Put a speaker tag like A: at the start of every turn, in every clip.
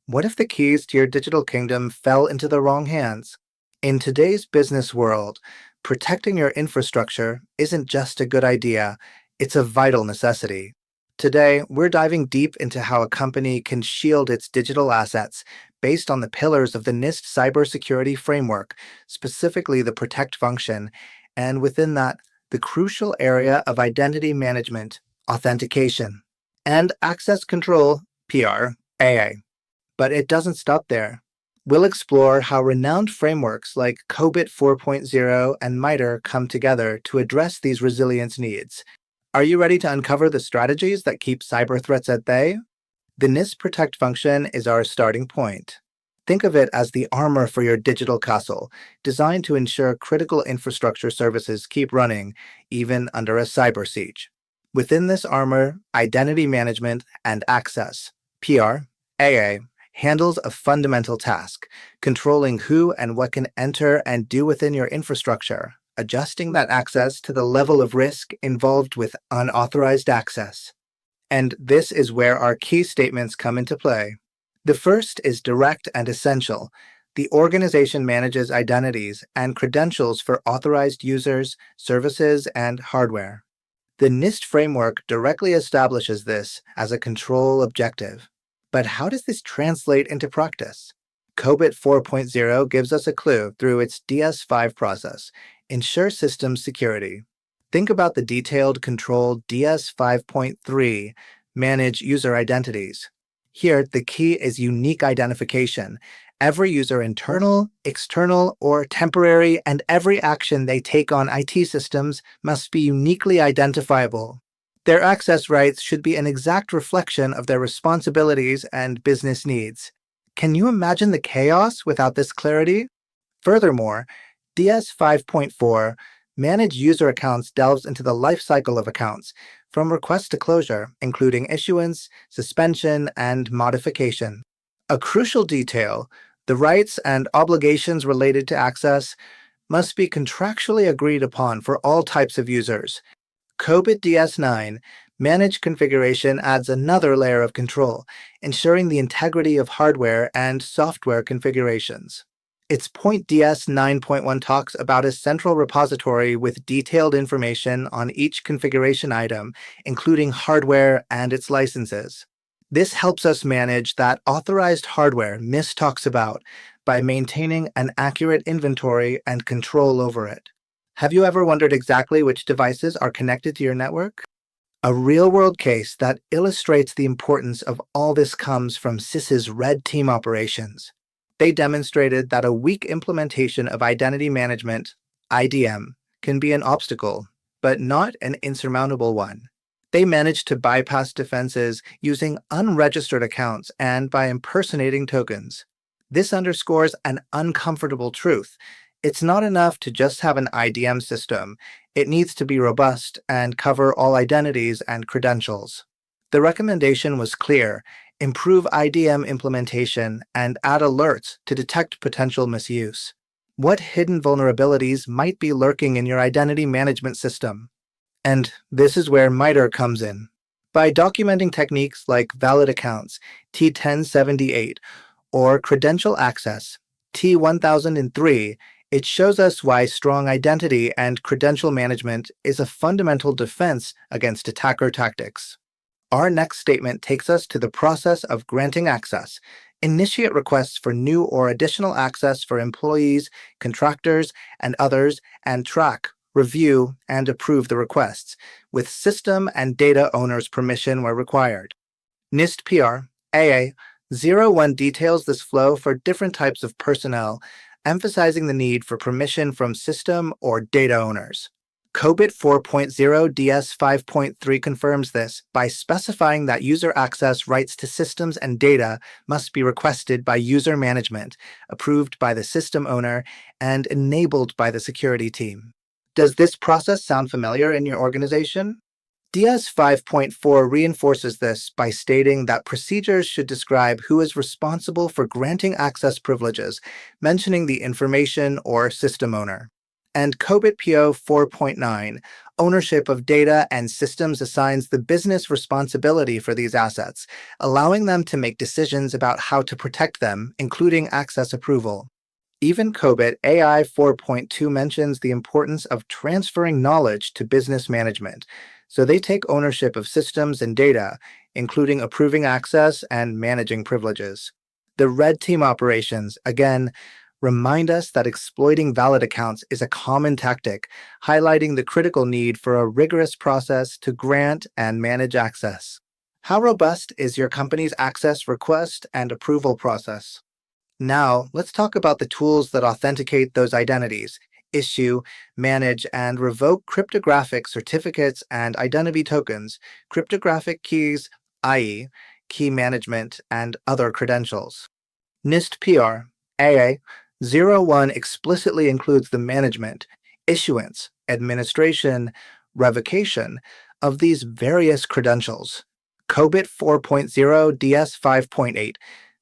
A: What if the keys to your digital kingdom fell into the wrong hands? In today's business world, protecting your infrastructure isn't just a good idea, it's a vital necessity. Today, we're diving deep into how a company can shield its digital assets based on the pillars of the NIST Cybersecurity Framework, specifically the Protect function, and within that, the crucial area of identity management, authentication, and access control, PR.AA. But it doesn't stop there. We'll explore how renowned frameworks like COBIT 4.0 and MITRE come together to address these resilience needs. Are you ready to uncover the strategies that keep cyber threats at bay? The NIST Protect function is our starting point. Think of it as the armor for your digital castle, designed to ensure critical infrastructure services keep running, even under a cyber siege. Within this armor, identity management and access, PR.AA, handles a fundamental task, controlling who and what can enter and do within your infrastructure, adjusting that access to the level of risk involved with unauthorized access. And this is where our key statements come into play. The first is direct and essential. The organization manages identities and credentials for authorized users, services, and hardware. The NIST framework directly establishes this as a control objective. But how does this translate into practice? COBIT 4.0 gives us a clue through its DS5 process, Ensure Systems Security. Think about the detailed control DS5.3, Manage User Identities. Here, the key is unique identification. Every user, internal, external, or temporary, and every action they take on IT systems must be uniquely identifiable. Their access rights should be an exact reflection of their responsibilities and business needs. Can you imagine the chaos without this clarity? Furthermore, DS 5.4, Manage User Accounts, delves into the life cycle of accounts, from request to closure, including issuance, suspension, and modification. A crucial detail, the rights and obligations related to access must be contractually agreed upon for all types of users. COBIT DS9, Manage Configuration, adds another layer of control, ensuring the integrity of hardware and software configurations. Its point DS 9.1 talks about a central repository with detailed information on each configuration item, including hardware and its licenses. This helps us manage that authorized hardware NIST talks about by maintaining an accurate inventory and control over it. Have you ever wondered exactly which devices are connected to your network? A real-world case that illustrates the importance of all this comes from CIS's Red Team operations. They demonstrated that a weak implementation of identity management, IDM, can be an obstacle, but not an insurmountable one. They managed to bypass defenses using unregistered accounts and by impersonating tokens. This underscores an uncomfortable truth. It's not enough to just have an IDM system. It needs to be robust and cover all identities and credentials. The recommendation was clear: improve IDM implementation and add alerts to detect potential misuse. What hidden vulnerabilities might be lurking in your identity management system? And this is where MITRE comes in. By documenting techniques like valid accounts, T1078, or credential access, T1003, it shows us why strong identity and credential management is a fundamental defense against attacker tactics. Our next statement takes us to the process of granting access. Initiate requests for new or additional access for employees, contractors, and others, and track, review, and approve the requests, with system and data owners' permission where required. NIST PR.AA 01 details this flow for different types of personnel, emphasizing the need for permission from system or data owners. COBIT 4.0 DS 5.3 confirms this by specifying that user access rights to systems and data must be requested by user management, approved by the system owner, and enabled by the security team. Does this process sound familiar in your organization? DS 5.4 reinforces this by stating that procedures should describe who is responsible for granting access privileges, mentioning the information or system owner. And COBIT PO 4.9 Ownership of data and systems assigns the business responsibility for these assets, allowing them to make decisions about how to protect them, including access approval. Even COBIT AI 4.2 mentions the importance of transferring knowledge to business management, so they take ownership of systems and data, including approving access and managing privileges. The red team operations, again, remind us that exploiting valid accounts is a common tactic, highlighting the critical need for a rigorous process to grant and manage access. How robust is your company's access request and approval process? Now, let's talk about the tools that authenticate those identities, issue, manage, and revoke cryptographic certificates and identity tokens, cryptographic keys, i.e., key management, and other credentials. NIST PR.AA 01 explicitly includes the management, issuance, administration, revocation of these various credentials. COBIT 4.0 DS 5.8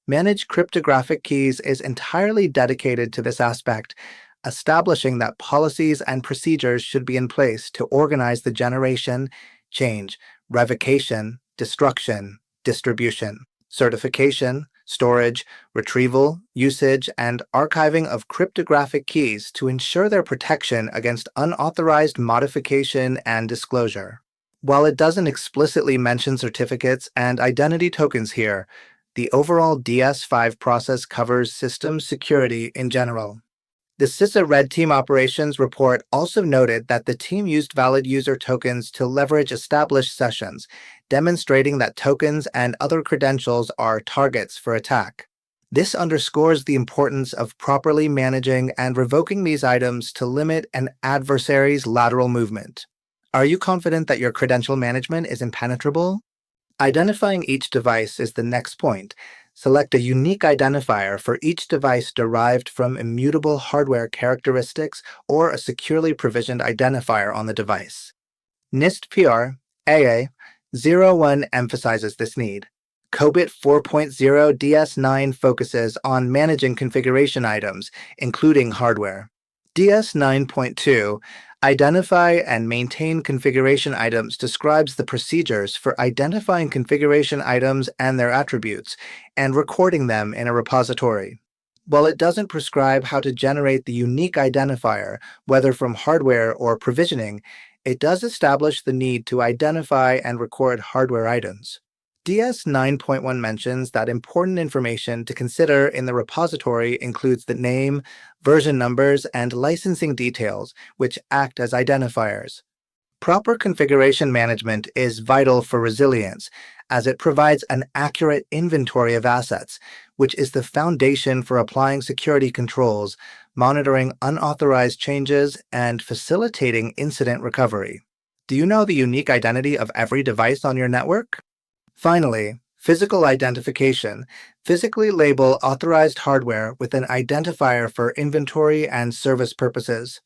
A: Manage cryptographic keys is entirely dedicated to this aspect, establishing that policies and procedures should be in place to organize the generation, change, revocation, destruction, distribution, certification, storage, retrieval, usage, and archiving of cryptographic keys to ensure their protection against unauthorized modification and disclosure. While it doesn't explicitly mention certificates and identity tokens here, the overall DS5 process covers system security in general. The CISA Red Team Operations report also noted that the team used valid user tokens to leverage established sessions, demonstrating that tokens and other credentials are targets for attack. This underscores the importance of properly managing and revoking these items to limit an adversary's lateral movement. Are you confident that your credential management is impenetrable? Identifying each device is the next point. Select a unique identifier for each device derived from immutable hardware characteristics or a securely provisioned identifier on the device. NIST PR.AA 01 emphasizes this need. COBIT 4.0 DS9 focuses on managing configuration items, including hardware. DS 9.2 Identify and maintain configuration items describes the procedures for identifying configuration items and their attributes and recording them in a repository. While it doesn't prescribe how to generate the unique identifier, whether from hardware or provisioning, it does establish the need to identify and record hardware items. DS 9.1 mentions that important information to consider in the repository includes the name, version numbers, and licensing details, which act as identifiers. Proper configuration management is vital for resilience, as it provides an accurate inventory of assets, which is the foundation for applying security controls, monitoring unauthorized changes, and facilitating incident recovery. Do you know the unique identity of every device on your network? Finally, physical identification. Physically label authorized hardware with an identifier for inventory and service purposes.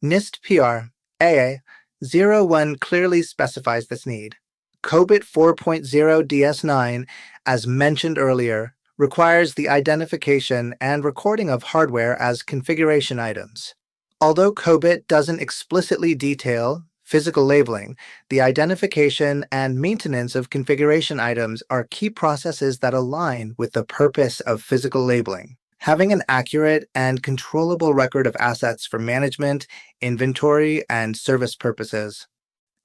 A: NIST PR.AA 01 clearly specifies this need. COBIT 4.0 DS9, as mentioned earlier, requires the identification and recording of hardware as configuration items. Although COBIT doesn't explicitly detail physical labeling, the identification and maintenance of configuration items are key processes that align with the purpose of physical labeling. Having an accurate and controllable record of assets for management, inventory, and service purposes.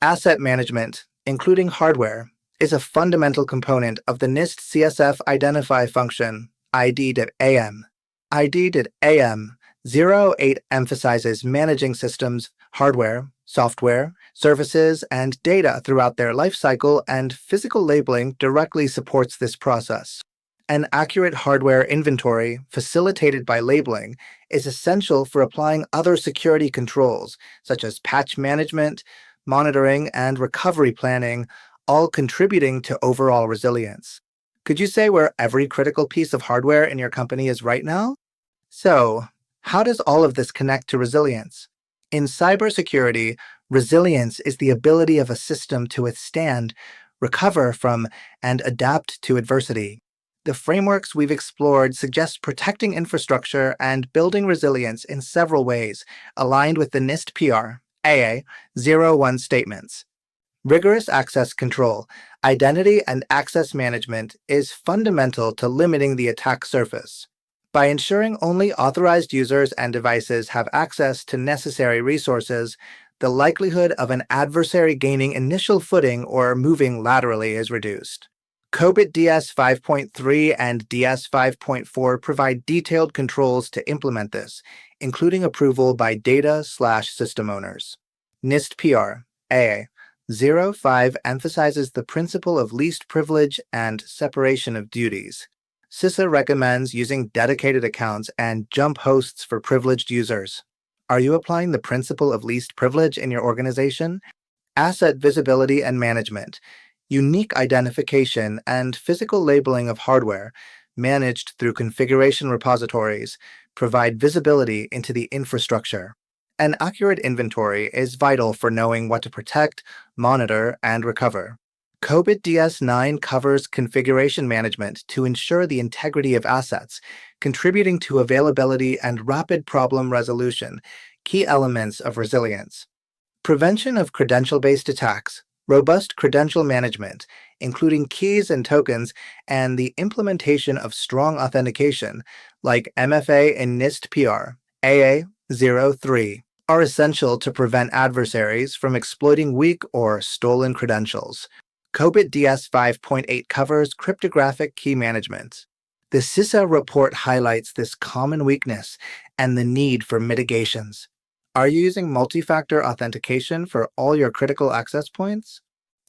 A: Asset management, including hardware, is a fundamental component of the NIST CSF Identify function, ID.AM. ID.AM 08 emphasizes managing systems, hardware, software, services, and data throughout their lifecycle, and physical labeling directly supports this process. An accurate hardware inventory, facilitated by labeling, is essential for applying other security controls, such as patch management, monitoring, and recovery planning, all contributing to overall resilience. Could you say where every critical piece of hardware in your company is right now? So, how does all of this connect to resilience? In cybersecurity, resilience is the ability of a system to withstand, recover from, and adapt to adversity. The frameworks we've explored suggest protecting infrastructure and building resilience in several ways, aligned with the NIST PR, AA01 statements. Rigorous access control, identity and access management is fundamental to limiting the attack surface. By ensuring only authorized users and devices have access to necessary resources, the likelihood of an adversary gaining initial footing or moving laterally is reduced. COBIT DS 5.3 and DS 5.4 provide detailed controls to implement this, including approval by data/system owners. NIST PR.AA 05 emphasizes the principle of least privilege and separation of duties. CISA recommends using dedicated accounts and jump hosts for privileged users. Are you applying the principle of least privilege in your organization? Asset visibility and management, unique identification, and physical labeling of hardware, managed through configuration repositories, provide visibility into the infrastructure. An accurate inventory is vital for knowing what to protect, monitor, and recover. COBIT DS9 covers configuration management to ensure the integrity of assets, contributing to availability and rapid problem resolution, key elements of resilience. Prevention of credential-based attacks, robust credential management, including keys and tokens, and the implementation of strong authentication, like MFA and NIST PR.AA are essential to prevent adversaries from exploiting weak or stolen credentials. COBIT DS 5.8 covers cryptographic key management. The CISA report highlights this common weakness and the need for mitigations. Are you using multi-factor authentication for all your critical access points?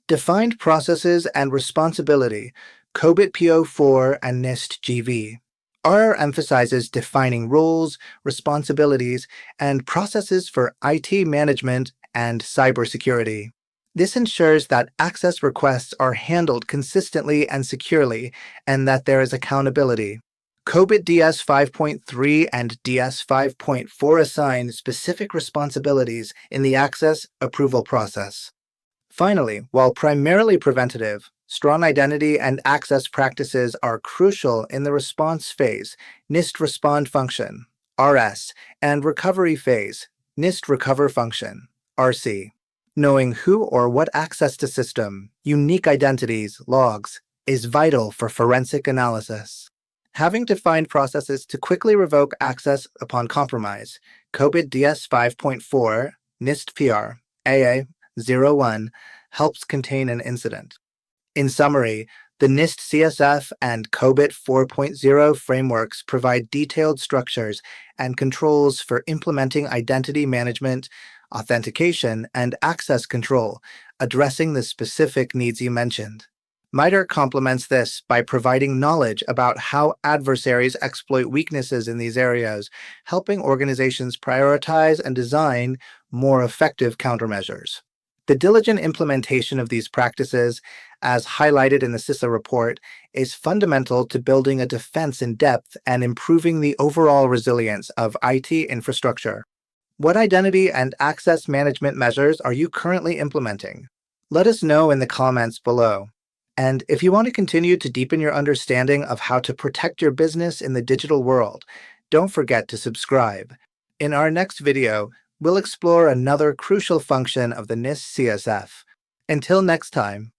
A: Defined processes and responsibility, COBIT PO4 and NIST GV. R emphasizes defining roles, responsibilities, and processes for IT management and cybersecurity. This ensures that access requests are handled consistently and securely, and that there is accountability. COBIT DS 5.3 and DS 5.4 assign specific responsibilities in the access approval process. Finally, while primarily preventative, strong identity and access practices are crucial in the response phase, NIST respond function, RS, and recovery phase, NIST recover function, RC. Knowing who or what access to system, unique identities, logs, is vital for forensic analysis. Having defined processes to quickly revoke access upon compromise, COBIT DS 5.4, NIST PR.AA 01 helps contain an incident. In summary, the NIST CSF and COBIT 4.0 frameworks provide detailed structures and controls for implementing identity management, authentication, and access control, addressing the specific needs you mentioned. MITRE complements this by providing knowledge about how adversaries exploit weaknesses in these areas, helping organizations prioritize and design more effective countermeasures. The diligent implementation of these practices, as highlighted in the CISA report, is fundamental to building a defense in depth and improving the overall resilience of IT infrastructure. What identity and access management measures are you currently implementing? Let us know in the comments below. And if you want to continue to deepen your understanding of how to protect your business in the digital world, don't forget to subscribe. In our next video, we'll explore another crucial function of the NIST CSF. Until next time.